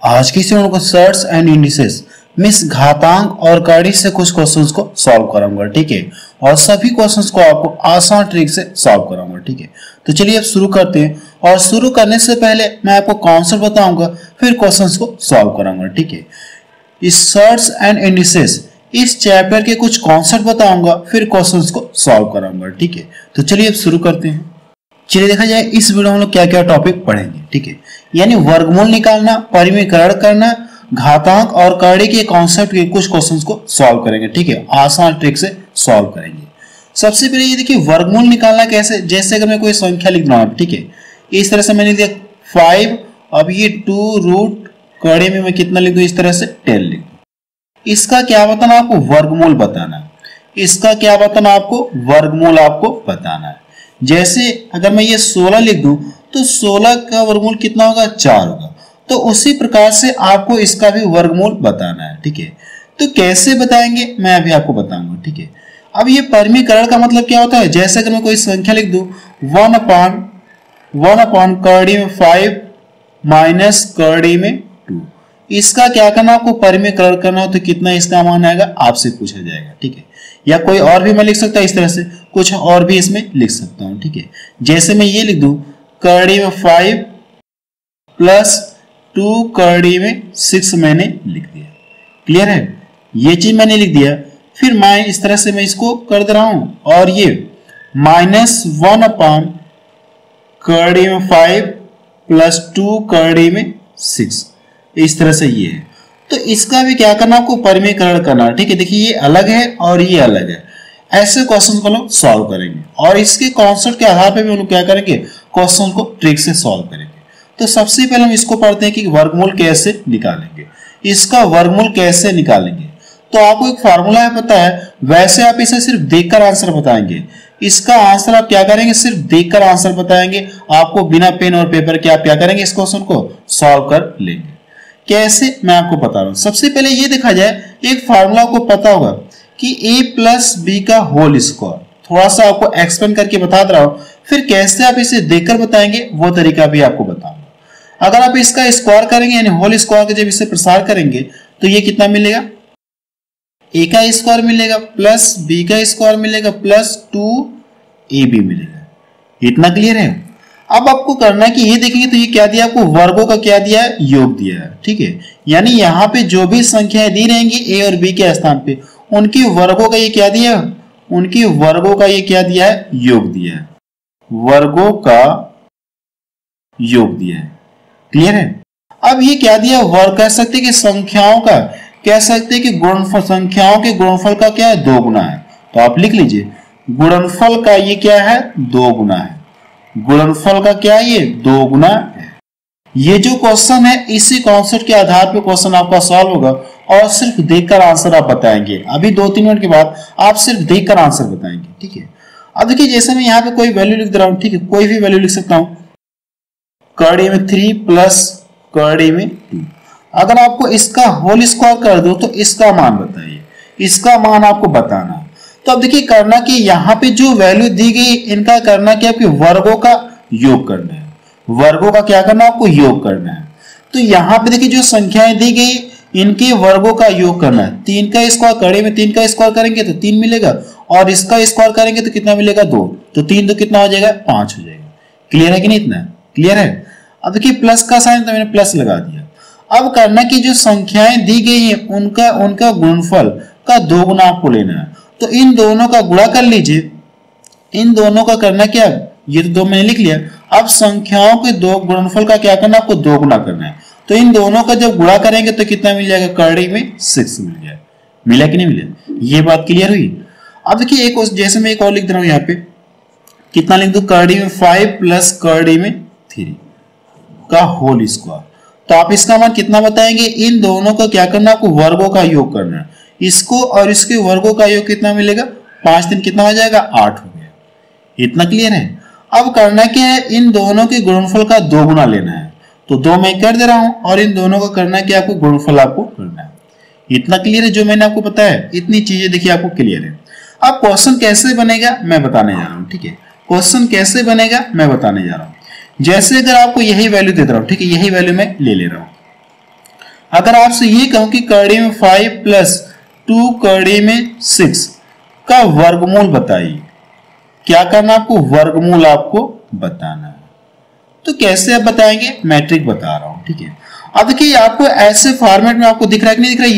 आज की सीरीज को सर्ट्स एंड इंडिसेस मिस घातांक और कड़ी से कुछ क्वेश्चंस को सॉल्व कराऊंगा, ठीक है। और सभी क्वेश्चंस को आपको आसान ट्रिक से सॉल्व कराऊंगा, ठीक है। तो चलिए अब शुरू करते हैं। और शुरू करने से पहले मैं आपको कॉन्सेप्ट बताऊंगा, फिर क्वेश्चंस को सॉल्व कराऊंगा, ठीक है। इस सर्ट्स एंड इंडिसेस इस चैप्टर के कुछ कॉन्सेप्ट बताऊंगा, फिर क्वेश्चंस को सॉल्व कराऊंगा, ठीक है। तो चलिए अब शुरू करते हैं। चलिए देखा जाए इस वीडियो में हम लोग क्या क्या टॉपिक पढ़ेंगे, ठीक है। यानी वर्गमूल निकालना, परिमीकरण करना, घातांक और कड़ी के कॉन्सेप्ट के कुछ क्वेश्चंस को सॉल्व करेंगे, ठीक है। आसान ट्रिक से सॉल्व करेंगे। सबसे पहले ये देखिए वर्गमूल निकालना कैसे। जैसे अगर मैं कोई संख्या लिख रहा हूं, ठीक है, इस तरह से मैंने दिया 5, अब ये 2 रूट कड़ी में मैं कितना लिख दूं, इस तरह से 10 लिख दूं। इसका क्या बताना आपको, वर्गमूल बताना है। इसका क्या बताना आपको, वर्गमूल आपको बताना है। जैसे अगर मैं ये 16 लिख दूं तो 16 का वर्गमूल कितना होगा, 4 होगा। तो उसी प्रकार से आपको इसका भी वर्गमूल बताना है, ठीक है। तो कैसे बताएंगे मैं अभी आपको बताऊंगा, ठीक है। अब ये परिमीकरण का मतलब क्या होता है। जैसे अगर मैं कोई संख्या लिख दूं 1 अपॉन कड़ी में 5 माइनस कड़ी में 2, इसका क्या करना आपको, परिमीकरण करना हो तो कितना इसका मान आएगा आपसे पूछा जाएगा, ठीक है। या कोई और भी मैं लिख सकता हूं, इस तरह से कुछ और भी इसमें लिख सकता हूं, ठीक है। जैसे मैं ये लिख दूं कड़ी में 5 प्लस 2 कड़ी में 6 मैंने लिख दिया। क्लियर है, ये चीज मैंने लिख दिया। फिर मैं इस तरह से मैं इसको कर दे रहा हूं, और ये -1 अपॉन कड़ी में 5 प्लस 2 कड़ी में 6, इस तरह से ये है। तो इसका भी क्या करना आपको, परिमीकरण करना, ठीक है। देखिए ये अलग है और ये अलग है। ऐसे क्वेश्चन को लोग सॉल्व करेंगे, और इसके कॉन्सेप्ट के आधार पे भी हम लोग क्या करेंगे, क्वेश्चन को ट्रिक से सॉल्व करेंगे। तो सबसे पहले हम इसको पढ़ते हैं कि वर्गमूल कैसे निकालेंगे। इसका वर्गमूल कैसे निकालेंगे, तो आपको एक फार्मूला है पता है। वैसे आप इसे सिर्फ देखकर आंसर बताएंगे। इसका आंसर आप क्या करेंगे, सिर्फ देखकर आंसर बताएंगे। आपको बिना पेन और पेपर के आप क्या करेंगे, इस क्वेश्चन को सॉल्व कर लेंगे। कैसे मैं आपको बता रहा हूं। सबसे पहले ये देखा जाए, एक फार्मूला को पता होगा कि a प्लस बी का होल स्क्वायर। थोड़ा सा आपको एक्सप्लेन करके बता दे रहा हूं, फिर कैसे आप इसे देखकर बताएंगे वो तरीका भी आपको बताऊंगा। अगर आप इसका स्क्वायर करेंगे यानी होल स्क्वायर के जब इसे प्रसार करेंगे तो ये कितना मिलेगा, a का स्क्वायर मिलेगा प्लस b का स्क्वायर मिलेगा प्लस 2ab मिलेगा। इतना क्लियर है। अब आपको करना है कि ये देखेंगे तो ये क्या दिया आपको, वर्गों का क्या दिया है, योग दिया है, ठीक है। यानी यहाँ पे जो भी संख्याएं दी रहेंगी a और b के स्थान पे, उनकी वर्गों का ये क्या दिया, उनकी वर्गों का ये क्या दिया है, योग दिया है। वर्गों का योग दिया है। क्लियर है। अब ये क्या दिया, वर्ग कह सकते हैं कि संख्याओं का, कह सकते हैं कि गुणनफल, संख्याओं के गुणनफल का क्या है, 2 गुना है। तो आप लिख लीजिए गुणनफल का ये क्या है, 2 गुना है। गुणनफल का क्या है, ये 2 गुना है। ये जो क्वेश्चन है इसी कॉन्सेप्ट के आधार पे क्वेश्चन आपका सॉल्व होगा, और सिर्फ देखकर आंसर आप बताएंगे। अभी 2-3 मिनट के बाद आप सिर्फ देखकर आंसर बताएंगे, ठीक है। अब देखिए जैसे मैं यहाँ पे कोई वैल्यू लिख दे रहा हूँ, ठीक है, कोई भी वैल्यू लिख सकता हूँ। कड़ी में 3 प्लस कड़ी में 2। अगर आपको इसका होल स्क्वायर कर दो तो इसका मान बताइए, इसका मान आपको बताना। तो अब देखिए करना कि यहाँ पे जो वैल्यू दी गई इनका करना क्या, आपके वर्गों का योग करना है। वर्गों का क्या करना, आपको योग करना है। तो यहाँ पे देखिए जो संख्याएं दी गई इनके वर्गों का योग करना है। 3 का स्क्वायर, कड़ी में 3 का स्क्वायर करेंगे तो 3 मिलेगा, और इसका स्क्वायर करेंगे तो कितना मिलेगा, 2। तो 3 तो कितना हो जाएगा, 5 हो जाएगा। क्लियर है कि नहीं, इतना क्लियर है। अब देखिए प्लस का साइन तो मैंने प्लस लगा दिया। अब करना कि जो संख्याएं दी गई है उनका गुणनफल का 2 गुना आपको लेना है। तो इन दोनों का गुणा कर लीजिए। इन दोनों का करना क्या, ये तो 2 मैंने लिख लिया। अब संख्याओं के 2 गुणनफल का क्या करना, आपको 2 गुना करना है। तो इन दोनों का जब गुणा करेंगे तो कितना मिल जाएगा, कड़ी में 6 मिल गया। मिला कि नहीं मिला, ये बात क्लियर हुई। अब देखिए एक जैसे मैं एक और लिख दे रहा हूं, यहाँ पे कितना लिख दूं, कड़ी में 5 प्लस कड़ी में 3 का होल स्क्वायर। तो आप इसका मान कितना बताएंगे, इन दोनों का क्या करना, आपको वर्गों का योग करना है। इसको और इसके वर्गों का योग कितना मिलेगा, 5 दिन कितना हो जाएगा, 8 हो गया। इतना क्लियर है। अब करना क्या है, इन दोनों के गुणनफल का 2 गुना लेना है। तो 2 मैं कर दे रहा हूं, और इन दोनों का करना क्या, आपको गुणनफल आपको करना है। इतना क्लियर है, जो मैंने आपको बताया इतनी चीजें देखिए आपको क्लियर है। अब क्वेश्चन कैसे बनेगा मैं बताने जा रहा हूं, ठीक है। क्वेश्चन कैसे बनेगा मैं बताने जा रहा हूं। जैसे अगर आपको यही वैल्यू दे रहा हूं, ठीक है, यही वैल्यू मैं ले ले रहा हूं, अगर आपसे ये कहूं कि करड़ी में 5 प्लस 2 करड़ी में 6 का वर्गमूल बताइए, क्या करना आपको, वर्गमूल आपको बताना है। तो कैसे आप बताएंगे, मैट्रिक बता रहा हूं, ठीक है। अब देखिए आपको ऐसे फॉर्मेट में आपको दिख रहा है कि नहीं दिख रहा है,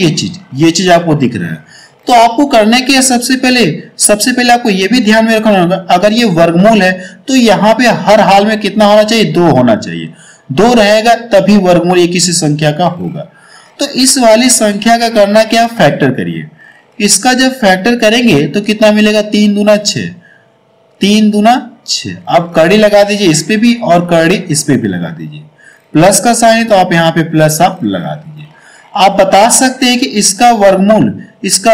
ये चीज आपको दिख रहा है। तो आपको करने के सबसे पहले आपको ये भी ध्यान में रखना होगा, अगर ये वर्गमूल है तो यहाँ पे हर हाल में कितना होना चाहिए, 2 होना चाहिए। 2 रहेगा तभी वर्गमूल ये किसी संख्या का होगा। तो इस वाली संख्या का करना क्या, फैक्टर करिए। इसका जब फैक्टर करेंगे तो कितना मिलेगा, 3 दूना 6, 3 दूना 6। अब कड़ी लगा दीजिए इस पे भी और कड़ी इस पे भी लगा दीजिए। प्लस का साइन तो आप यहाँ पे प्लस आप लगा दीजिए। आप बता सकते हैं कि इसका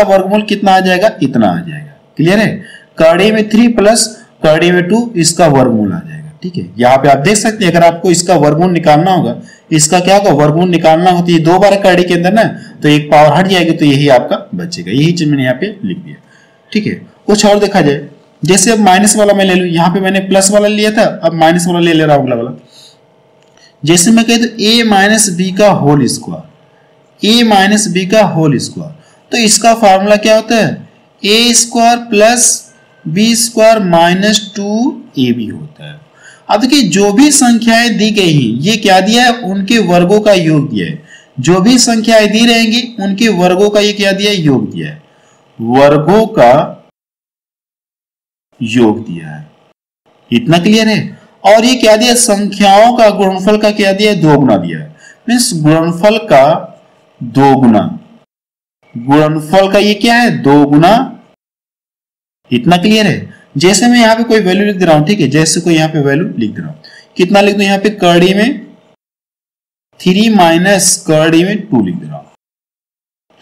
वर्गमूल कितना आ जाएगा, इतना आ जाएगा। क्लियर है, कड़ी में 3 प्लस कड़ी में 2 इसका वर्गमूल आ जाएगा, ठीक है। यहाँ पे आप देख सकते हैं, अगर आपको इसका वर्गमूल निकालना होगा, इसका क्या होगा, वर्गमूल निकालना होता है 2 बार कड़ी के अंदर ना, तो एक पावर हट जाएगी, तो यही आपका बचेगा। यही चीज मैंने यहाँ पे लिख दिया, ठीक है। कुछ और देखा जाए, जैसे अब माइनस वाला मैं ले लूं, यहाँ पे मैंने प्लस वाला लिया था, अब माइनस वाला ले रहा हूं अगला वाला। जैसे मैं कह दूं a माइनस बी का whole square, a minus B का होल स्क्वायर, तो इसका फॉर्मूला क्या होता है, a square plus B square minus 2ab होता है। अब देखिए जो भी संख्याएं दी गई हैं, ये क्या दिया है, उनके वर्गों का योग दिया है। जो भी संख्याएं दी रहेंगी उनके वर्गों का ये क्या दिया है, योग दिया है, वर्गों का योग दिया है। इतना क्लियर है। और ये क्या दिया, संख्याओं का गुणनफल का क्या दिया है, 2 गुना दिया है। मीन्स गुणनफल का 2 गुना, गुणनफल का ये क्या है, 2 गुना। इतना क्लियर है। जैसे मैं यहाँ पे कोई वैल्यू लिख दे रहा हूं, ठीक है, जैसे कोई यहाँ पे वैल्यू लिख दे रहा हूं, कितना लिख दूं यहाँ पे, कड़ी में 3 माइनस कड़ी में 2 लिख दे रहा हूं।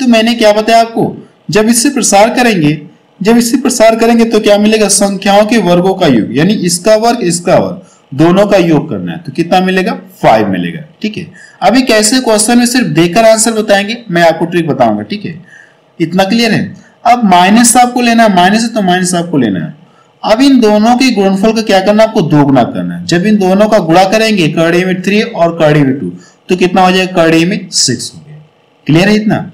तो मैंने क्या बताया आपको, जब इससे प्रसार करेंगे तो क्या मिलेगा, संख्याओं के वर्गों का योग, यानी इसका वर्ग दोनों का योग करना है, तो कितना मिलेगा, 5 मिलेगा, ठीक है। अभी कैसे क्वेश्चन में सिर्फ देकर आंसर बताएंगे, मैं आपको ट्रिक बताऊंगा, ठीक है। इतना क्लियर है। अब माइनस आपको लेना है, माइनस है तो माइनस आपको लेना है। अब इन दोनों के गुणनफल का क्या करना है, आपको 2 गुना करना है। जब इन दोनों का गुणा करेंगे, कड़ी में 3 और कड़ी में 2, तो कितना हो जाएगा, कड़ी में 6 हो गया। क्लियर है। इतना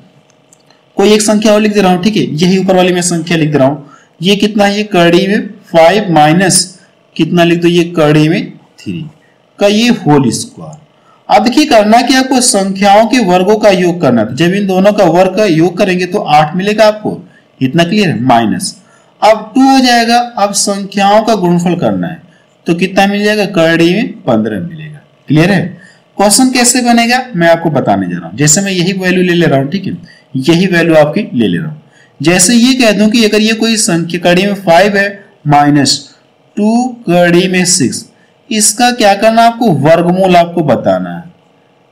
कोई एक संख्या और लिख दे रहा हूं, ठीक है, यही ऊपर वाली मैं संख्या लिख दे रहा हूं। ये कितना है, ये कड़ी में 5 माइनस कितना लिख दो, ये कड़ी में 3 का ये होल स्क्वायर। अब देखिए करना कि आपको संख्याओं के वर्गों का योग करना है। जब इन दोनों का वर्ग का योग करेंगे तो 8 मिलेगा आपको। इतना क्लियर है। माइनस अब 2 हो जाएगा। अब संख्याओं का गुणनफल करना है तो कितना मिल जाएगा, कड़ी में 15 मिलेगा। क्लियर है। क्वेश्चन कैसे बनेगा मैं आपको बताने जा रहा हूं। जैसे मैं यही वैल्यू ले रहा हूं, ठीक है, यही वैल्यू आपकी ले रहा हूं। जैसे ये कह दूं कि अगर ये कोई संख्या कड़ी में 5 है माइनस 2 कड़ी में 6, इसका क्या करना आपको, वर्गमूल आपको बताना है।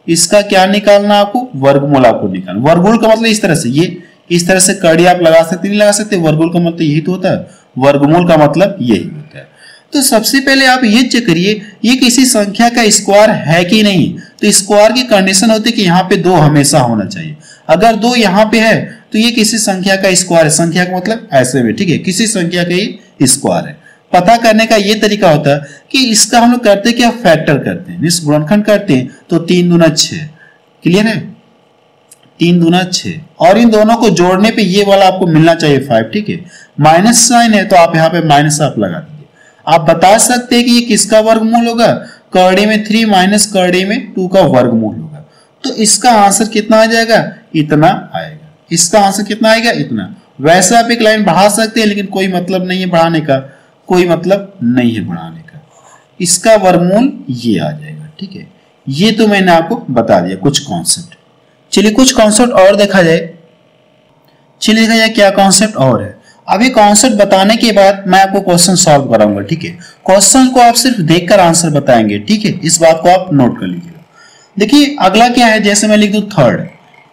इसका क्या निकालना आपको, वर्गमूल आपको निकालना। वर्गमूल का मतलब इस तरह से, ये इस तरह से कड़ी आप लगा सकते नहीं लगा सकते। वर्गमूल का मतलब यही तो होता है। वर्गमूल का मतलब यही होता है। तो सबसे पहले आप ये चेक करिए ये किसी संख्या का स्क्वायर है कि नहीं। तो स्क्वायर की कंडीशन होती है कि यहाँ पे 2 हमेशा होना चाहिए। अगर 2 यहाँ पे है तो ये किसी संख्या का स्क्वायर है। संख्या का मतलब ऐसे में, ठीक है, किसी संख्या का ही स्क्वायर है। पता करने का ये तरीका होता है कि इसका हम लोग करते क्या, फैक्टर करते हैं, इस गुणनखंड करते हैं। तो 3 दूना 6, क्लियर है, 3 दूना 6, और इन दोनों को जोड़ने पे ये वाला आपको मिलना चाहिए 5, ठीक है। माइनस साइन है तो आप यहाँ पे माइनस आप लगा दीजिए। आप बता सकते हैं कि ये किसका वर्गमूल होगा, कड़ी में 3 माइनस कड़ी में 2 का वर्गमूल होगा। तो इसका आंसर कितना आ जाएगा, इतना आएगा। इसका आंसर कितना आएगा, इतना। वैसे आप एक लाइन बढ़ा सकते हैं लेकिन कोई मतलब नहीं है बढ़ाने का, कोई मतलब नहीं है बढ़ाने का। इसका वर्गमूल ये आ जाएगा, ठीक है। ये तो मैंने आपको बता दिया कुछ कॉन्सेप्ट। चलिए कुछ कॉन्सेप्ट और देखा जाए। चलिए देखा जाए क्या कॉन्सेप्ट और है। अभी कॉन्सेप्ट बताने के बाद मैं आपको क्वेश्चन सॉल्व कराऊंगा, ठीक है। क्वेश्चन को आप सिर्फ देखकर आंसर बताएंगे, ठीक है। इस बात को आप नोट कर लीजिएगा। देखिए अगला क्या है, जैसे मैं लिख दूं थर्ड।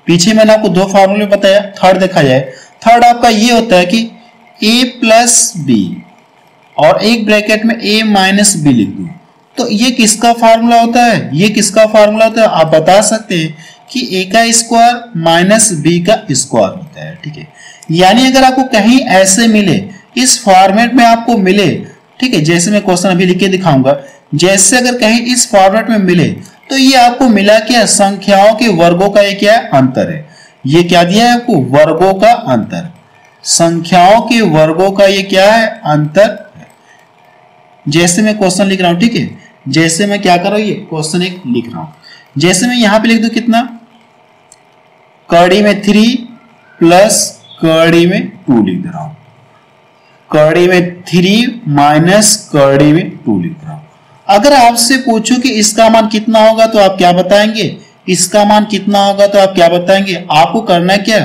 पीछे मैंने आपको 2 फार्मूले बताया। थर्ड देखा जाए, थर्ड आपका ये होता है कि a प्लस बी और एक ब्रैकेट में a माइनस बी लिख दूं। तो ये किसका फार्मूला होता है, ये किसका फार्मूला होता है, आप बता सकते हैं कि a का स्क्वायर माइनस b का स्क्वायर होता है, ठीक है। यानी अगर आपको कहीं ऐसे मिले, इस फॉर्मेट में आपको मिले, ठीक है, जैसे मैं क्वेश्चन अभी लिख के दिखाऊंगा, जैसे अगर कहीं इस फॉर्मेट में मिले तो ये आपको मिला क्या, संख्याओं के वर्गों का ये क्या है, अंतर है। ये क्या दिया है आपको, वर्गों का अंतर, संख्याओं के वर्गों का ये क्या है, अंतर है। जैसे मैं क्वेश्चन लिख रहा हूं, ठीक है, जैसे मैं क्या कर रहा हूं, ये क्वेश्चन एक लिख रहा हूं, जैसे मैं यहां पे लिख दूं कितना, कड़ी में 3 प्लस कड़ी में 2 लिख दे रहा हूं, कड़ी में 3 माइनस कड़ी में 2 लिख रहा हूं। अगर आपसे पूछूं कि इसका मान कितना होगा तो आप क्या बताएंगे, इसका मान कितना होगा तो आप क्या बताएंगे, आपको करना है क्या,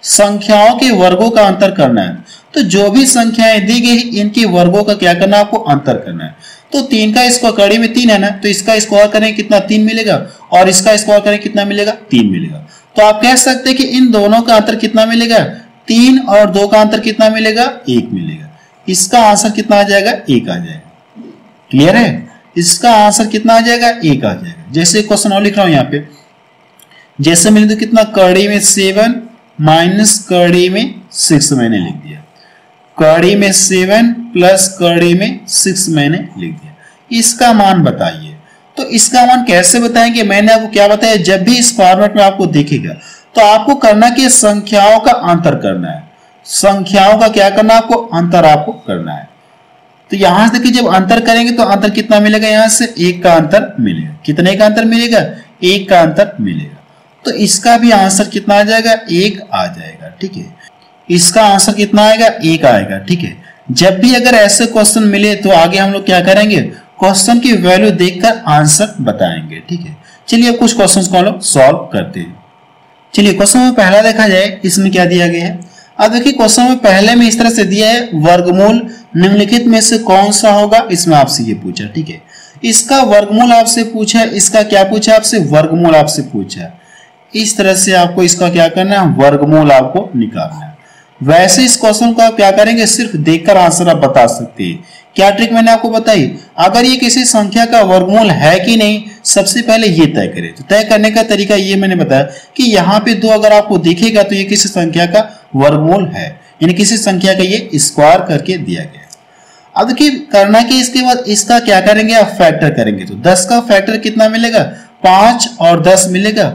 संख्याओं के वर्गों का अंतर करना है। तो जो भी संख्याएं दी गई इनके वर्गों का क्या करना है, आपको अंतर करना है। तो 3 का स्क्वायर, कड़ी में 3 है ना, तो इसका स्क्वायर करें कितना, 3 मिलेगा, और इसका स्क्वायर करें कितना मिलेगा, 3 मिलेगा। तो आप कह सकते हैं कि इन दोनों का अंतर कितना मिलेगा, 3 और 2 का अंतर कितना मिलेगा, 1 मिलेगा। इसका आंसर कितना आ जाएगा, 1 आ जाएगा। क्लियर है, इसका आंसर कितना आ जाएगा, 1 आ जाएगा। जैसे क्वेश्चन और लिख रहा हूं यहाँ पे, जैसे मैंने तो कितना, कड़ी में 7 माइनस कड़ी में 6 मैंने लिख दिया, कड़ी में 7 प्लस कड़ी में 6 मैंने लिख दिया। इसका मान बताइए। तो इसका मान कैसे बताएंगे, मैंने आपको क्या बताया, जब भी इस फॉर्मेट में आपको दिखेगा तो आपको करना कि संख्याओं का अंतर करना है, संख्याओं का क्या करना, आपको अंतर आपको करना है। तो यहां से देखिए जब अंतर करेंगे तो अंतर कितना मिलेगा, यहां से 1 का अंतर मिलेगा। कितने का अंतर मिलेगा, 1 का अंतर मिलेगा। तो इसका भी आंसर कितना आ जाएगा, 1 आ जाएगा। ठीक है, इसका आंसर कितना आएगा, 1 आएगा। ठीक है, जब भी अगर ऐसे क्वेश्चन मिले तो आगे हम लोग क्या करेंगे, क्वेश्चन की वैल्यू देखकर आंसर बताएंगे। ठीक है, चलिए कुछ क्वेश्चंस को हम लोग सॉल्व करते हैं। चलिए क्वेश्चन में पहला देखा जाए, इसमें क्या दिया गया है। अब देखिए क्वेश्चन में पहले में इस तरह से दिया है, वर्गमूल निम्नलिखित में से कौन सा होगा, इसमें आपसे ये पूछा। ठीक है, इसका वर्गमूल आपसे पूछा, इसका क्या पूछा आपसे, वर्गमूल आपसे पूछा। इस तरह से आपको इसका क्या करना है, वर्गमूल आपको निकालना है। वैसे इस क्वेश्चन को आप क्या करेंगे, सिर्फ देखकर आंसर आप बता सकते हैं। क्या ट्रिक मैंने आपको बताई, अगर ये किसी संख्या का वर्गमूल है कि नहीं, सबसे पहले ये तय करें। तो तय करने का तरीका ये मैंने बताया कि यहाँ पे 2 अगर आपको दिखेगा तो ये किसी संख्या का वर्गमूल है, यानी किसी संख्या का ये स्क्वायर करके दिया गया। अब देखिए करना कि इसके बाद इसका क्या करेंगे, आप फैक्टर करेंगे। तो 10 का फैक्टर कितना मिलेगा, 5 और 10 मिलेगा,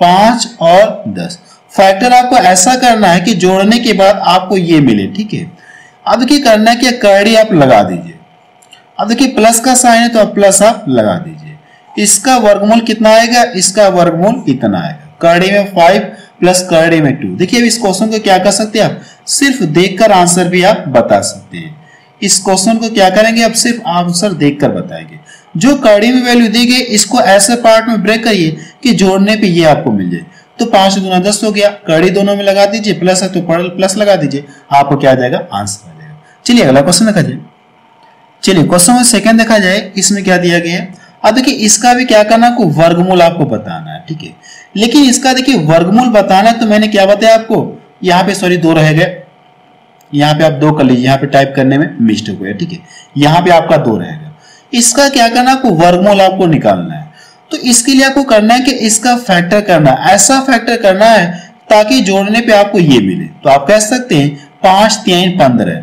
5 और 10। फैक्टर आपको ऐसा करना है कि जोड़ने के बाद आपको ये मिले। ठीक है, अब देखिए करना है कि कड़ी आप लगा दीजिए। अब देखिए प्लस का साइन है तो आप प्लस आप लगा दीजिए। इसका वर्गमूल कितना आएगा, इसका वर्गमूल इतना आएगा, कड़ी में 5 प्लस कड़ी में 2। देखिए अब इस क्वेश्चन को क्या कर सकते हैं, आप सिर्फ देखकर आंसर भी आप बता सकते हैं। इस क्वेश्चन को क्या करेंगे, आप सिर्फ आंसर देखकर बताएंगे। जो कड़ी में वैल्यू दी गई इसको ऐसे पार्ट में ब्रेक करिए कि जोड़ने पे ये आपको मिल जाए। तो 5 दूना 10 हो गया, कड़ी दोनों में लगा दीजिए, प्लस है तो प्लस लगा दीजिए, आपको क्या आ जाएगा, आंसर आ जाएगा। चलिए अगला क्वेश्चन देखा जाए। चलिए क्वेश्चन में सेकंड देखा जाए, इसमें क्या दिया गया है। अब देखिए इसका भी क्या करना, आपको वर्गमूल आपको बताना है। ठीक है, लेकिन इसका देखिए वर्गमूल बताना है तो मैंने क्या बताया आपको, यहाँ पे सॉरी 2 रह गए, यहाँ पे आप 2 कर लीजिए, यहाँ पे टाइप करने में मिस्टेक हुआ है। ठीक है, यहाँ पे आपका 2 रहेगा। इसका क्या करना, आपको वर्गमूल आपको निकालना है। तो इसके लिए आपको करना है कि इसका फैक्टर करना है, ऐसा फैक्टर करना है ताकि जोड़ने पे आपको ये मिले। तो आप कह सकते हैं 5 3 15,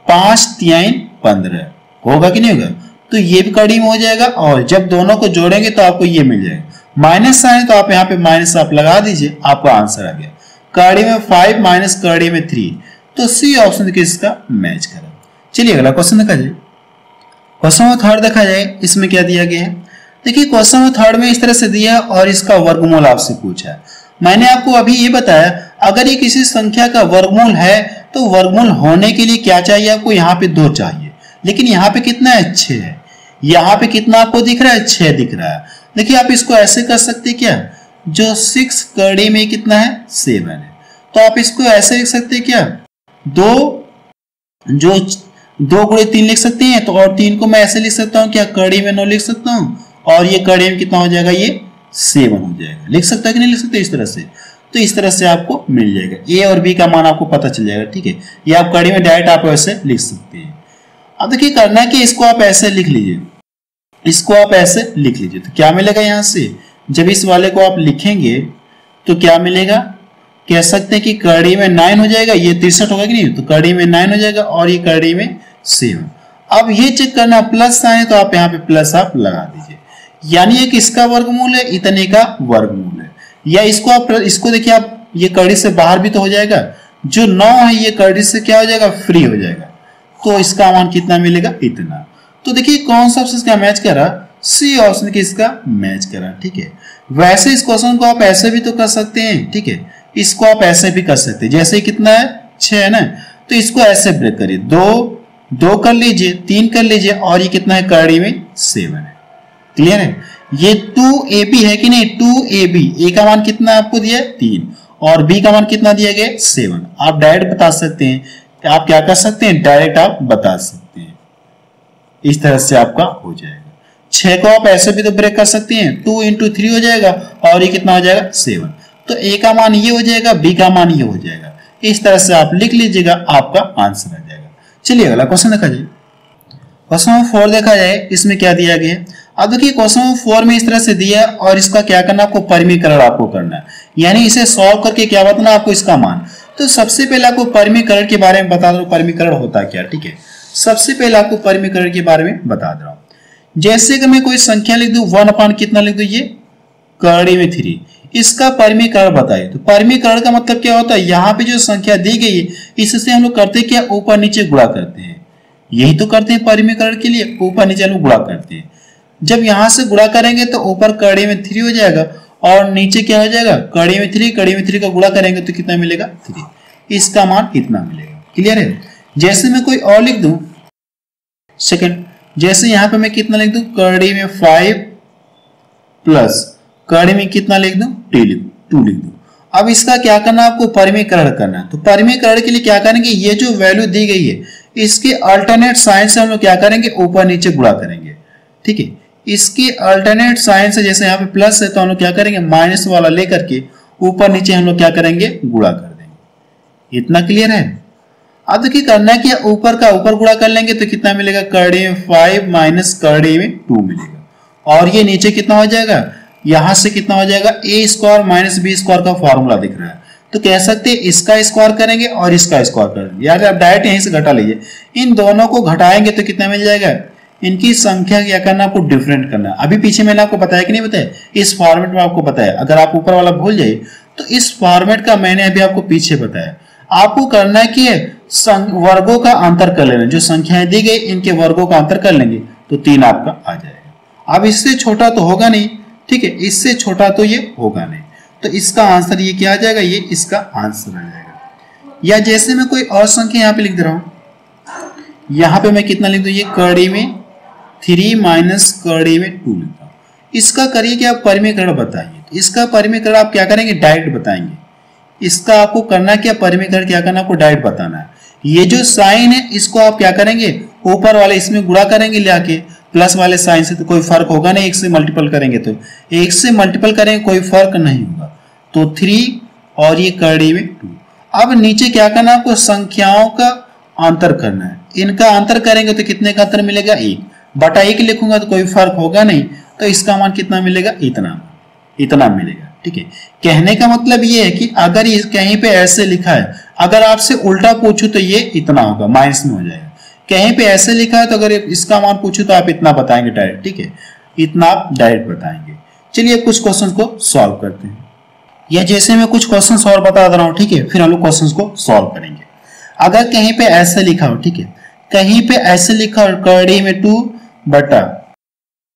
5 3 15 होगा कि नहीं होगा, तो ये भी कड़ी में हो जाएगा, और जब दोनों को जोड़ेंगे तो आपको ये मिल जाएगा। माइनस साइन तो आप यहाँ पे माइनस आप लगा दीजिए, आपका आंसर आ गया, कड़ी में 5 माइनस कड़ी में 3। तो सी ऑप्शन देखिए इसका मैच करेगा। चलिए अगला क्वेश्चन देखा जाए। क्वेश्चन में थर्ड देखा जाए, इसमें क्या दिया गया है। देखिए क्वेश्चन में थर्ड में इस तरह से दिया और इसका वर्गमूल आपसे पूछा है। मैंने आपको अभी ये बताया, अगर ये किसी संख्या का वर्गमूल है तो वर्गमूल होने के लिए क्या चाहिए आपको, यहाँ पे 2 चाहिए, लेकिन यहाँ पे कितना है, 6 है। यहाँ पे कितना आपको दिख रहा है, 6 दिख रहा है। देखिए आप इसको ऐसे कर सकते हैं क्या, जो 6 कड़ी में कितना है, 7 है, तो आप इसको ऐसे लिख सकते हैं क्या, 2 गुणे 3 लिख सकते हैं। तो और 3 को मैं ऐसे लिख सकता हूँ क्या, कड़ी में 9 लिख सकता हूँ, और ये कड़ी में कितना हो जाएगा, ये 7 हो जाएगा। लिख सकता है कि नहीं लिख सकते, इस तरह से। तो इस तरह से आपको मिल जाएगा, ए और बी का मान आपको पता चल जाएगा। ठीक है, ये आप कड़ी में डायरेक्ट आप ऐसे लिख सकते हैं। अब देखिए करना है कि इसको आप ऐसे लिख लीजिए, इसको आप ऐसे लिख लीजिए। तो क्या मिलेगा यहाँ से, जब इस वाले को आप लिखेंगे तो क्या मिलेगा, कह सकते हैं कि कड़ी में 9 हो जाएगा, ये 63 होगा कि नहीं, तो कड़ी में 9 हो जाएगा, और ये कड़ी में 7। अब ये चेक करना, प्लस साइन है तो आप यहाँ पे प्लस आप लगा दीजिए। यानी एक इसका वर्गमूल है, इतने का वर्गमूल है। या इसको देखिए आप, ये कड़ी से बाहर भी तो हो जाएगा, जो 9 है ये कड़ी से क्या हो जाएगा, फ्री हो जाएगा, तो इसका मान कितना मिलेगा, इतना। तो देखिए कौन सा ऑप्शन इसका मैच कर रहा, सी ऑप्शन किसका मैच कर रहा। ठीक है, वैसे इस क्वेश्चन को आप ऐसे भी तो कर सकते हैं। ठीक है, इसको आप ऐसे भी कर सकते हैं, जैसे कितना है 6 है ना, तो इसको ऐसे ब्रेक करिए, 2 कर लीजिए, 3 कर लीजिए, और ये कितना है कड़ी में 7 है। क्लियर है, ये 2ab है कि नहीं, 2ab, ए का मान कितना आपको दिया है 3, और बी का मान कितना दिया गया 7। आप डायरेक्ट बता सकते हैं, आप क्या कर सकते हैं, डायरेक्ट आप बता सकते हैं, इस तरह से आपका हो जाएगा। 6 को आप ऐसे भी तो ब्रेक कर सकते हैं, 2 × 3 हो जाएगा, और ये कितना हो जाएगा 7, तो ए का मान ये हो जाएगा, बी का मान ये हो जाएगा। इस तरह से आप लिख लीजिएगा, आपका आंसर आ जाएगा। चलिए अगला क्वेश्चन देखा जाए। क्वेश्चन नंबर 4 देखा जाए, इसमें क्या दिया गया है। अब देखिए क्वेश्चन नंबर 4 में इस तरह से दिया है, और इसका क्या करना, आपको परिमीकरण आपको करना है, यानी इसे सॉल्व करके क्या बताना आपको, इसका मान। तो सबसे पहले आपको परिमीकरण के बारे में बता दो, परिमीकरण होता क्या। ठीक है, सबसे पहले आपको परिमीकरण के बारे में बता दे रहा हूं। जैसे कि मैं कोई संख्या लिख दूं, 1 कितना लिख दूं, ये कड़ी में 3, इसका परिमीकरण बताइए। तो परिमीकरण का मतलब क्या होता है, यहाँ पे जो संख्या दी गई है इससे हम लोग करते क्या, ऊपर नीचे गुणा करते हैं, यही तो करते हैं परिमीकरण के लिए, ऊपर नीचे हम लोग गुणा करते हैं। जब यहां से गुणा करेंगे तो ऊपर कड़ी में 3 हो जाएगा, और नीचे क्या हो जाएगा, कड़ी में 3 का गुणा करेंगे तो कितना मिलेगा 3, इसका मान इतना मिलेगा। क्लियर है। जैसे मैं कोई और लिख दूं, सेकंड, जैसे यहां पे मैं कितना लिख दूं, कड़ी में 5 प्लस कड़ी में कितना लिख दूं, 2 लिख दूं। अब इसका क्या करना, आपको परिमीकरण करना है। तो परिमीकरण के लिए क्या करेंगे, ये जो वैल्यू दी गई है इसके अल्टरनेट साइन से हम लोग क्या करेंगे, ऊपर नीचे गुणा करेंगे। ठीक है, इसके अल्टरनेट साइन से, जैसे यहाँ पे प्लस है तो हम लोग क्या करेंगे, माइनस वाला लेकर के ऊपर नीचे हम लोग क्या करेंगे, गुणा कर देंगे। इतना क्लियर है। अब देखिए करना है कि ऊपर का ऊपर गुणा कर लेंगे तो कितना मिलेगा, कड़ी में 5 माइनस कड़ी में 2 मिलेगा, और ये नीचे कितना हो जाएगा, यहां से कितना हो जाएगा, a² माइनस b² का फॉर्मूला दिख रहा है, तो कह सकते हैं इसका स्क्वायर करेंगे और इसका स्क्वायर करेंगे, या आप डायरेक्ट यहीं से घटा लीजिए। इन दोनों को घटाएंगे तो कितना मिल जाएगा, इनकी संख्या क्या करना, आपको डिफरेंट करना। अभी पीछे मैंने आपको बताया कि नहीं बताया, इस फॉर्मेट में आपको बताया। अगर आप ऊपर वाला भूल जाइए तो इस फॉर्मेट का मैंने अभी आपको पीछे बताया। आपको करना है कि वर्गों का अंतर कर लेना, जो संख्याएं दी गई इनके वर्गों का अंतर कर लेंगे तो 3 आपका आ जाएगा। अब इससे छोटा तो होगा नहीं, ठीक है, इससे छोटा तो ये होगा नहीं, तो इसका आंसर ये क्या आ जाएगा, ये इसका आंसर आ जाएगा। या जैसे मैं कोई और संख्या यहाँ पे लिख दे रहा हूं, यहाँ पे मैं कितना लिख दूं, ये कड़ी में 3 माइनस कड़ी में 2 लिखता हूं। इसका करिए कि आप परिमीकरण बताइए। तो इसका परिमीकरण आप क्या करेंगे, डायरेक्ट बताएंगे। इसका आपको करना क्या, परिमीकरण क्या करना, आपको डायरेक्ट बताना है। ये जो साइन है इसको आप क्या करेंगे, ऊपर वाले इसमें गुणा करेंगे ले आके, प्लस वाले साइन से तो कोई फर्क होगा नहीं, 1 से मल्टीपल करेंगे तो 1 से मल्टीपल करेंगे कोई फर्क नहीं होगा, तो 3 और ये कड़ी में 2। अब नीचे क्या करना, आपको संख्याओं का अंतर करना है। इनका अंतर करेंगे तो कितने का अंतर मिलेगा, 1 बटा 1 लिखूंगा तो कोई फर्क होगा नहीं, तो इसका मान कितना मिलेगा, इतना मिलेगा। ठीक है, कहने का मतलब ये है कि अगर ये कहीं पे ऐसे लिखा है, अगर आपसे उल्टा पूछूं तो ये इतना होगा, माइनस में हो जाएगा। कहीं पे ऐसे लिखा है तो अगर इसका मान पूछूं तो आप इतना बताएंगे डायरेक्ट। ठीक है, इतना आप डायरेक्ट बताएंगे। चलिए कुछ क्वेश्चन को सॉल्व करते हैं, या जैसे मैं कुछ क्वेश्चन और बता दे रहा हूं, ठीक है, फिर हम लोग क्वेश्चन को सॉल्व करेंगे। अगर कहीं पे ऐसे लिखा हो, ठीक है, कहीं पे ऐसे लिखा हो, कड़ी में 2 बटा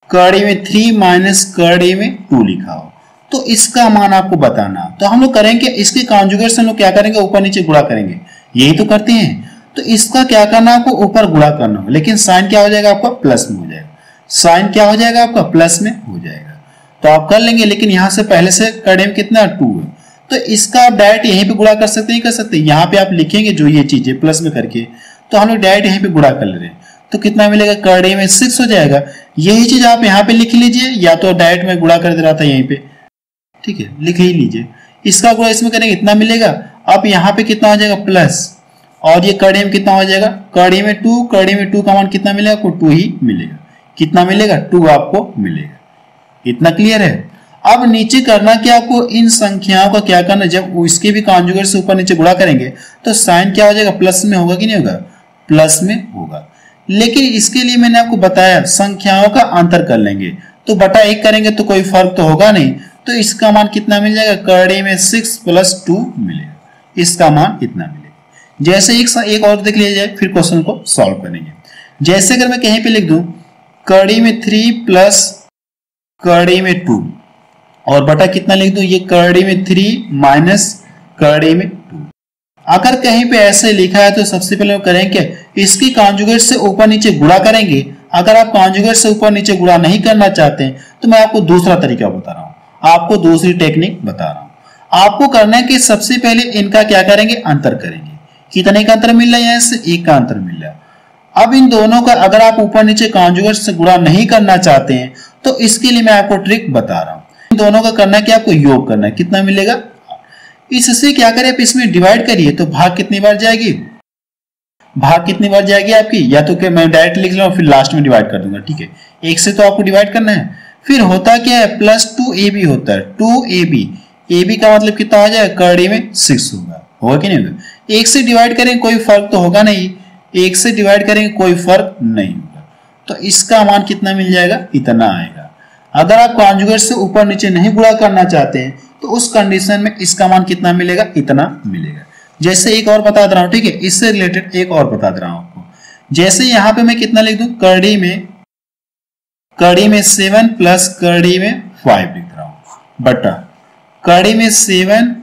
कड़ी में 3 माइनस कड़ी में 2 लिखा हो, तो इसका मान आपको बताना। तो हम लोग करेंगे इसके कॉन्जुगेट से हम लोग क्या करेंगे, ऊपर नीचे गुणा करेंगे, यही तो करते हैं। तो इसका क्या करना, आपको ऊपर गुणा करना हो, लेकिन साइन क्या हो जाएगा आपका, प्लस में हो जाएगा। साइन क्या हो जाएगा आपका, प्लस में हो जाएगा, तो आप कर लेंगे। लेकिन यहां से पहले से कड़ी में कितना 2 है, तो इसका आप डायरेक्ट यहीं पे गुणा कर सकते हैं, कर सकते हैं। यहाँ पे आप लिखेंगे जो ये चीजें प्लस में करके, तो हम लोग डायरेक्ट यहीं पे गुणा कर ले रहे हैं, तो कितना मिलेगा, कड़ी में 6 हो जाएगा। यही चीज आप यहाँ पे लिख लीजिए, या तो डायरेक्ट मैं गुणा कर दे रहा था यहीं पे, ठीक है, लिख ही लीजिए। इसका गुणा इसमें करेंगे, इतना मिलेगा। अब यहाँ पे कितना हो जाएगा, प्लस, और ये कड़ी में कितना हो जाएगा, कड़ी में 2, कड़ी में 2 का मान कितना मिलेगा, आपको 2 ही मिलेगा। कितना मिलेगा, 2 आपको मिलेगा। इतना क्लियर है। अब नीचे करना क्या, आपको इन संख्याओं का क्या करना, जब इसके भी कॉन्जुगेट से ऊपर नीचे गुणा करेंगे तो साइन क्या हो जाएगा, प्लस में होगा कि नहीं होगा, प्लस में होगा। लेकिन इसके लिए मैंने आपको बताया संख्याओं का अंतर कर लेंगे, तो तो बटा 1 करेंगे तो कोई फर्क तो होगा नहीं, तो इसका मान कितना मिल जाएगा, करड़ी में 6 + 2 मिलेगा, इसका मान इतना मिलेगा। जैसे एक और देख लिया जाए, फिर क्वेश्चन को सॉल्व करेंगे। जैसे अगर मैं कहीं पे लिख दूं करड़ी में 3 + करड़ी में 2 और बटा कितना लिख दूं, ये करड़ी में 3 - करड़ी में 2। अगर कहीं पे ऐसे लिखा है तो सबसे पहले हम करेंगे क्या, इसकी कॉन्जुगेट से ऊपर नीचे गुणा करेंगे। अगर आप कॉन्जुगेट से ऊपर नीचे गुणा नहीं करना चाहते हैं तो मैं आपको दूसरा तरीका बता रहा हूं, आपको दूसरी टेक्निक बता रहा हूं। आपको करना है कि सबसे पहले इनका क्या करेंगे, अंतर करेंगे। कितने का अंतर मिल रहा है, यहां से 1 का अंतर मिल रहा है। अब इन दोनों का अगर आप ऊपर नीचे कॉन्जुगेट से गुणा नहीं करना चाहते हैं तो इसके लिए मैं आपको ट्रिक बता रहा हूं। इन दोनों का करना है कि आपको योग करना है। कितना मिलेगा, इससे क्या करें, आप इसमें डिवाइड करिए तो भाग कितनी बार जाएगी, भाग कितनी बार जाएगी आपकी, या तो क्या मैं डायरेक्ट लिख लूं फिर लास्ट में डिवाइड कर दूंगा, ठीक है। 1 से तो आपको डिवाइड करना है। फिर होता क्या है, +2ab होता है, 2ab, ab का मतलब कितना हो जाएगा, करड़ी में 6 होगा कि नहीं होगा। 1 से डिवाइड करेंगे कोई फर्क तो होगा नहीं, 1 से डिवाइड करेंगे कोई फर्क नहीं होगा, तो इसका मान कितना मिल जाएगा, इतना आएगा। अगर आप कॉन्जुगेट से ऊपर नीचे नहीं गुणा करना चाहते हैं तो उस कंडीशन में इसका मान कितना मिलेगा, इतना मिलेगा। जैसे एक और बता दे रहा हूं, ठीक है, इससे रिलेटेड एक और बता दे रहा हूं आपको। जैसे यहां पे मैं कितना लिख दूं, करड़ी में 7 + करड़ी में 5 लिख रहा हूं, बटा करड़ी में 7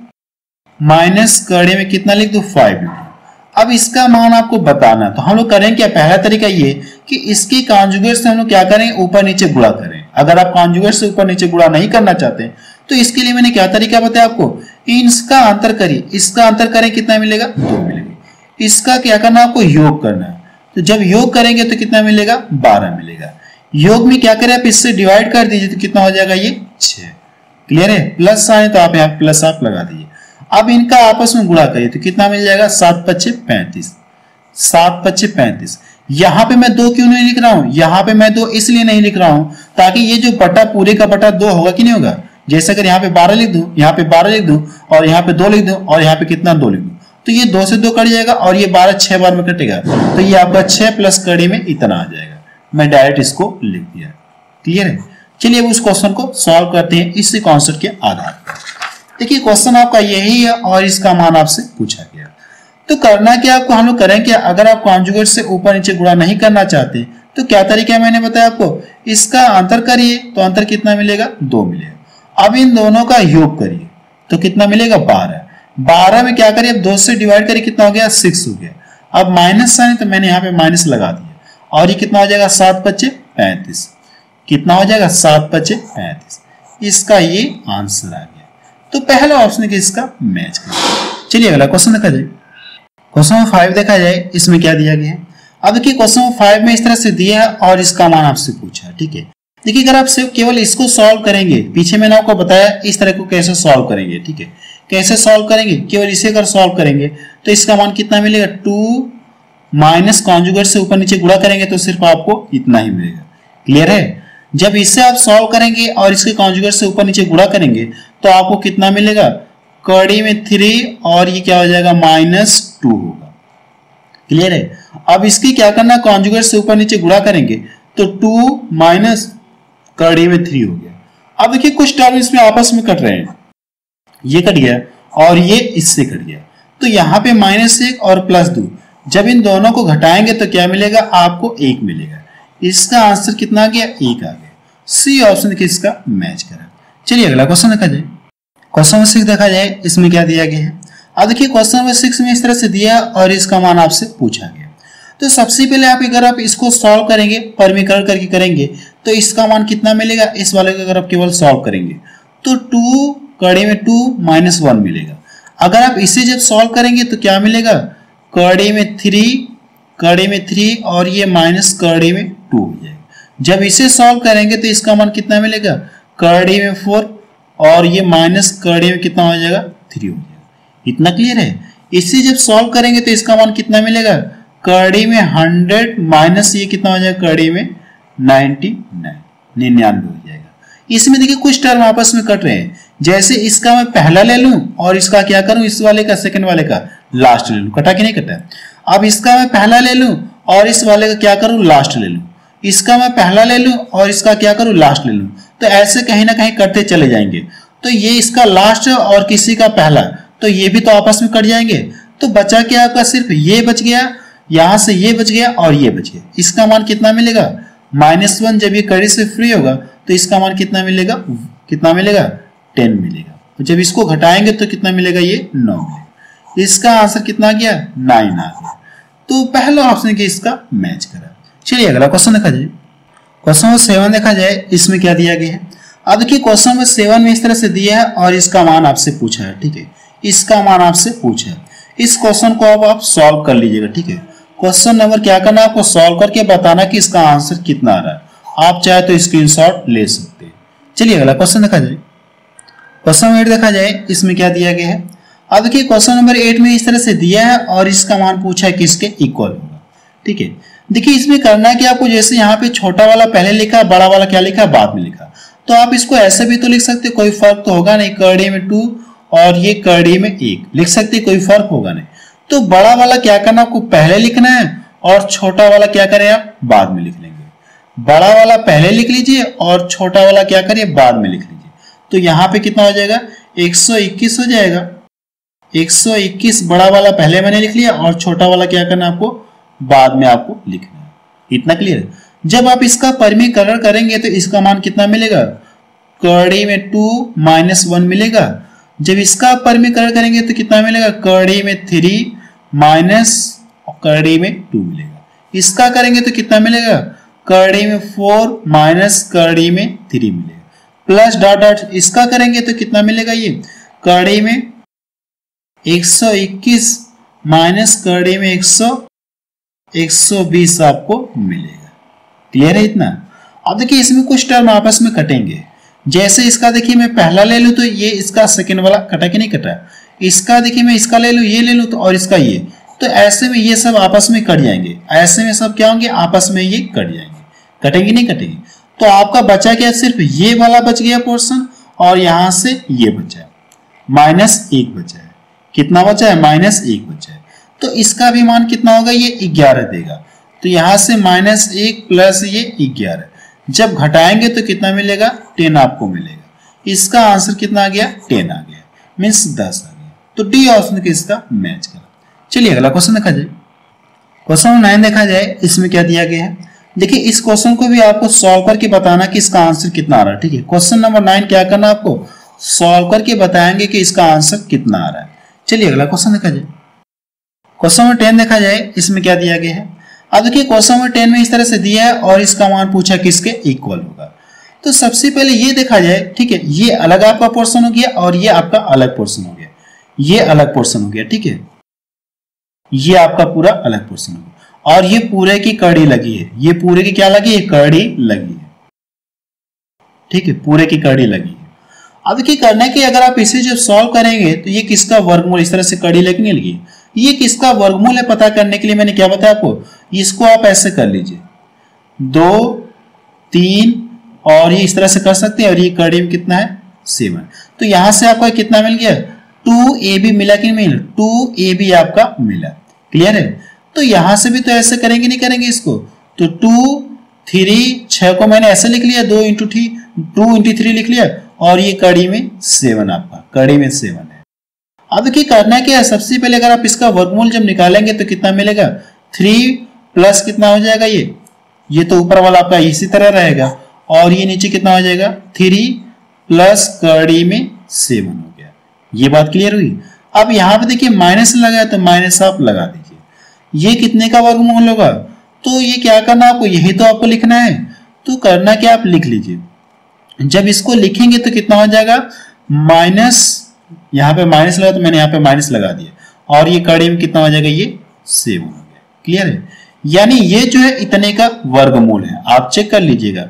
- करड़ी में कितना लिख दूं, 5 लिख दूं। अब इसका मान आपको बताना, तो हम लोग करेंगे क्या, पहला तरीका ये कि इसकी कॉन्जुगेट से हम लोग क्या करेंगे, ऊपर नीचे गुणा करें। अगर आप कॉन्जुगेट से ऊपर नीचे गुणा नहीं करना चाहते तो इसके लिए मैंने क्या तरीका बताया आपको, इसका अंतर करिए, इसका अंतर करें कितना मिलेगा, 2 मिलेगा। इसका क्या करना, आपको योग करना है, तो जब योग करेंगे तो कितना मिलेगा, 12 मिलेगा। योग में क्या करें, आप इससे डिवाइड कर दीजिए तो कितना हो जाएगा, ये 6। क्लियर है, प्लस आए तो आप यहाँ प्लस आप लगा दीजिए। अब इनका आपस में गुणा करिए तो कितना मिल जाएगा, 7 × 5 = 35, 7 × 5 = 35। यहां पे मैं 2 क्यों नहीं लिख रहा हूं, यहां पे मैं 2 इसलिए नहीं लिख रहा हूं ताकि ये जो बटा पूरे का बटा 2 होगा कि नहीं होगा। जैसे अगर यहाँ पे 12 लिख दूं, यहाँ पे 12 लिख दूं और यहाँ पे 2 लिख दूं और यहाँ पे कितना 2 लिख दूं, तो ये 2 से 2 कट जाएगा और ये 12 6 बार में कटेगा, तो ये आपका 6 + करड़ी में इतना आ जाएगा। मैं डायरेक्ट इसको लिख दिया। क्लियर है, चलिए अब उस क्वेश्चन को सॉल्व करते हैं इसी कॉन्सेप्ट के आधार पर। देखिए क्वेश्चन आपका यही है और इसका मान आपसे पूछा गया। तो करना क्या आपको, हम लोग करें क्या, अगर आप कॉन्जुगेट से ऊपर नीचे गुणा नहीं करना चाहते तो क्या तरीका है, मैंने बताया आपको, इसका अंतर करिए तो अंतर कितना मिलेगा, 2 मिलेगा। अब इन दोनों का योग करिए तो कितना मिलेगा, 12। 12 में क्या करिए, अब 2 से डिवाइड करिए कितना हो गया, 6 हो गया। अब माइनस साइन तो मैंने यहाँ पे माइनस लगा दिया और ये कितना हो जाएगा, 7 × 5 = 35। कितना हो जाएगा, 7 × 5 = 35। इसका ये आंसर आ गया। तो पहला ऑप्शन के इसका मैच करें। चलिए अगला क्वेश्चन देखा जाए। क्वेश्चन नंबर 5 देखा जाए, इसमें क्या दिया गया है। अब देखिए क्वेश्चन नंबर 5 में इस तरह से दिया है और इसका मान आपसे पूछा है, ठीक है। देखिए अगर आप सिर्फ केवल इसको सॉल्व करेंगे, पीछे मैंने आपको बताया इस तरह को कैसे सॉल्व करेंगे, ठीक है। कैसे सॉल्व करेंगे, केवल इसे अगर सॉल्व करेंगे तो इसका मान कितना मिलेगा, 2 - कॉन्जुगेट से ऊपर नीचे गुणा करेंगे तो सिर्फ आपको इतना ही मिलेगा। क्लियर है, जब इसे आप सॉल्व करेंगे और इसके कॉन्जुगेट से ऊपर नीचे गुणा करेंगे तो आपको कितना मिलेगा, करड़ी में 3 और ये क्या हो जाएगा, -2 होगा। क्लियर है, अब इसकी क्या करना, कॉन्जुगेट से ऊपर नीचे गुणा करेंगे तो 2 - करड़ी में 3 हो गया। अब देखिए कुछ टर्म इसमें आपस में कट रहे हैं, ये कट गया और ये इससे कट गया, तो यहाँ पे -1 और +2, जब इन दोनों को घटाएंगे तो क्या मिलेगा, आपको 1 मिलेगा। इसका आंसर कितना आ गया, 1 आ गया। सी ऑप्शन किसका मैच करा। चलिए अगला क्वेश्चन देखा जाए। क्वेश्चन नंबर 6 देखा जाए, इसमें क्या दिया गया है। अब देखिए क्वेश्चन नंबर 6 में इस तरह से दिया और इसका मान आपसे पूछा गया। तो सबसे पहले आप अगर आप इसको सॉल्व करेंगे, परिमीकरण करके करेंगे तो इसका मान कितना मिलेगा, इस वाले को अगर आप केवल सॉल्व करेंगे तो 2 करड़ी में 2 -1 मिलेगा। अगर आप इसे जब सॉल्व करेंगे तो क्या मिलेगा, करड़ी में 3 और ये माइनस करड़ी में 2 हो जाएगा। जब इसे सॉल्व करेंगे तो इसका मान कितना मिलेगा, करड़ी में 4 और ये माइनस करड़ी में कितना हो जाएगा, 3 हो जाएगा। इतना क्लियर है। इसे जब सॉल्व करेंगे तो इसका मान कितना मिलेगा, करड़ी में 100 माइनस ये कितना हो जाएगा, करड़ी में 99 हो जाएगा। इसमें देखिए कुछ टर्म आपस में कट रहे हैं, जैसे इसका मैं पहला ले लूं और इसका क्या करूं, इस वाले का सेकंड वाले का लास्ट ले लूं। कटा कि नहीं कटा। अब इसका मैं पहला ले लूं और इस वाले का क्या करूं, लास्ट ले लूं। इसका मैं पहला ले लूं और इसका क्या करूं लास्ट ले लूं, तो ऐसे कहीं ना कहीं करते चले जाएंगे। तो ये इसका लास्ट और किसी का पहला, तो ये भी तो आपस में कट जाएंगे। तो बचा क्या आपका, सिर्फ ये बच गया, यहां से ये बच गया और ये बच गया। इसका मान कितना मिलेगा, -1। जब ये कड़ी से फ्री होगा तो इसका मान कितना मिलेगा, 10 मिलेगा। और जब इसको घटाएंगे तो कितना मिलेगा, ये 9 मिलेगा। इसका आंसर कितना आ गया, 9 आ गया। तो पहला ऑप्शन के इसका मैच करा। चलिए अगला क्वेश्चन देखा जाए। क्वेश्चन नंबर 7 देखा जाए, इसमें क्या दिया गया है। अब देखिए क्वेश्चन नंबर 7 में इस तरह से दिया है और इसका मान आपसे पूछा है, ठीक है, इसका मान आपसे पूछा है। इस क्वेश्चन को अब आप सॉल्व कर लीजिएगा, ठीक है। क्वेश्चन नंबर क्या करना है, आपको सॉल्व करके बताना कि इसका आंसर कितना आ रहा है। आप चाहे तो स्क्रीनशॉट ले सकते हैं। चलिए अगला क्वेश्चन देखा जाए। क्वेश्चन नंबर 8 देखा जाए, इसमें क्या दिया गया है। अब देखिए क्वेश्चन नंबर 8 में इस तरह से दिया है और इसका मान पूछा है किसके इक्वल होगा, ठीक है। देखिए इसमें करना है कि आपको जैसे यहाँ पे छोटा वाला पहले लिखा, बड़ा वाला क्या लिखा, बाद में लिखा, तो आप इसको ऐसे भी तो लिख सकते, कोई फर्क तो होगा नहीं। करड़ी में 2 और ये करड़ी में 1 लिख सकते, कोई फर्क होगा नहीं। तो बड़ा वाला क्या करना, आपको पहले लिखना है और छोटा वाला क्या करें आप बाद में लिख लेंगे। बड़ा वाला पहले लिख लीजिए और छोटा वाला क्या करिए बाद में लिख लीजिए। तो यहाँ पे कितना हो जाएगा, 121 हो जाएगा। 121 बड़ा वाला पहले मैंने लिख लिया और छोटा वाला क्या करना आपको बाद में आपको लिखना है। इतना क्लियर है। जब आप इसका परिमीकरण करेंगे तो इसका मान कितना मिलेगा, करड़ी में 2 -1 मिलेगा। जब इसका परिमीकरण करेंगे तो कितना मिलेगा, करड़ी में 3 माइनस करड़ी में 2 मिलेगा। इसका करेंगे तो कितना मिलेगा, करड़ी में 4 माइनस करड़ी में 3 मिलेगा। प्लस डॉट डॉट इसका करेंगे तो कितना मिलेगा, ये करड़ी में 121 माइनस करड़ी में 120 आपको मिलेगा। क्लियर है इतना। अब देखिए इसमें कुछ टर्म आपस में कटेंगे। जैसे इसका देखिए मैं पहला ले लूं तो ये इसका सेकंड वाला कटा कि नहीं कटा। इसका देखिए मैं इसका ले लूं, ये ले लूं तो और इसका ये, तो ऐसे में ये सब आपस में कट जाएंगे। ऐसे में सब क्या होंगे, आपस में ये कट जाएंगे। कटेंगे नहीं कटेंगे। तो आपका बचा क्या, सिर्फ ये वाला बच गया पोर्शन और यहां से ये बचा है, -1 बचा है। कितना बचा है, -1 बचा है। तो इसका भी मान कितना होगा, ये 11 देगा। तो यहां से -1 प्लस ये 11, जब घटाएंगे तो कितना मिलेगा, 10 आपको मिलेगा। इसका आंसर कितना आ गया, 10 आ गया, मीन्स 10 आ गया। तो डी ऑप्शन के इसका मैच करा। चलिए अगला क्वेश्चन देखा जाए। क्वेश्चन नंबर 9 देखा जाए, इसमें क्या दिया गया है। देखिए इस क्वेश्चन को भी आपको सॉल्व करके बताना कि इसका आंसर कितना आ रहा है, ठीक है। क्वेश्चन नंबर 9 क्या करना, आपको सॉल्व करके बताएंगे कि इसका आंसर कितना आ रहा है। चलिए अगला क्वेश्चन देखा जाए। क्वेश्चन नंबर 10 देखा जाए, इसमें क्या दिया गया है। अब देखिए क्वेश्चन नंबर 10 में इस तरह से दिया है और इसका मान पूछा किसके इक्वल होगा। तो सबसे पहले ये देखा जाए, ठीक है, ये अलग आपका पोर्शन हो गया और ये आपका अलग पोर्शन हो गया, ये अलग पोर्शन हो गया, ठीक है। ये आपका पूरा अलग पोर्शन हो गया और ये पूरे की कड़ी लगी है, ये पूरे की क्या लगी है, कड़ी लगी है, ठीक है, पूरे की कड़ी लगी है। अब देखिए करना है कि अगर आप इसे जब सॉल्व करेंगे तो ये किसका वर्गमूल, इस तरह से कड़ी लगने लगी, ये किसका वर्गमूल है पता करने के लिए मैंने क्या बताया आपको, इसको आप ऐसे कर लीजिए 2 3 और ये इस तरह से कर सकते हैं और ये कड़ी में कितना है 7। तो यहां से आपका कितना मिल गया, 2ab मिला कि नहीं मिला, 2ab आपका मिला। क्लियर है। तो यहां से भी तो ऐसे करेंगे नहीं करेंगे इसको, तो 2 3 6 को मैंने ऐसे लिख लिया, 2 × 3 लिख लिया और ये कड़ी में 7 आपका, कड़ी में 7 है। अब देखिए करना क्या है, सबसे पहले अगर आप इसका वर्गमूल जब निकालेंगे तो कितना मिलेगा, 3 प्लस कितना हो जाएगा, ये तो ऊपर वाला आपका इसी तरह रहेगा और ये नीचे कितना हो जाएगा, 3 प्लस कड़ी में 7 हो गया। ये बात क्लियर हुई। अब यहाँ पे देखिए माइनस लगा है तो माइनस आप लगा दीजिए। ये कितने का वर्गमूल होगा, तो ये क्या करना आपको, यही तो आपको लिखना है। तो करना क्या, आप लिख लीजिए। जब इसको लिखेंगे तो कितना हो जाएगा, माइनस, यहाँ पे माइनस लगा तो मैंने यहाँ पे माइनस लगा दिया और ये कड़ी में कितना हो जाएगा, ये 7 हो गया। क्लियर है। यानी ये जो है इतने का वर्गमूल है, आप चेक कर लीजिएगा।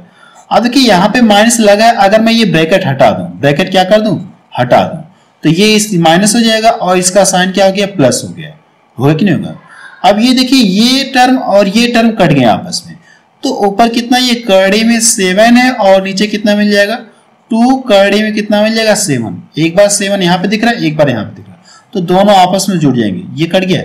अब देखिए यहाँ पे माइनस लगा है, अगर मैं ये ब्रैकेट हटा दूं, ब्रैकेट क्या कर दूं, हटा दूं, तो ये इस माइनस हो जाएगा और इसका साइन क्या हो गया, प्लस हो गया। होगा कि नहीं होगा। अब ये देखिए ये टर्म और ये टर्म कट गए आपस में, तो ऊपर कितना, ये कड़ी में 7 है और नीचे कितना मिल जाएगा, 2 कड़ी में कितना मिल जाएगा, 7। एक बार 7 यहाँ पे दिख रहा है, एक बार यहाँ पे दिख रहा है, तो दोनों आपस में जुड़ जाएंगे, ये कट गया।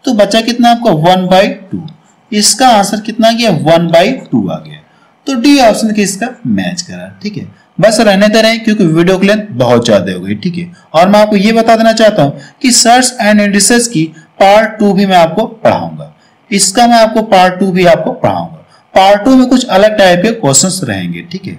तो बचा कितना आपका 1/2। इसका आंसर कितना आ गया 1/2 आ गया। तो डी ऑप्शन किसका मैच करा, ठीक है। बस रहने दे रहे हैं क्योंकि वीडियो की लेंथ बहुत ज्यादा हो गई, ठीक है। और मैं आपको ये बता देना चाहता हूं कि सर्च एंड इंडिसेस की पार्ट 2 भी मैं आपको पढ़ाऊंगा, इसका मैं आपको पार्ट 2 भी आपको पढ़ाऊंगा। पार्ट 2 में कुछ अलग टाइप के क्वेश्चंस रहेंगे, ठीक है।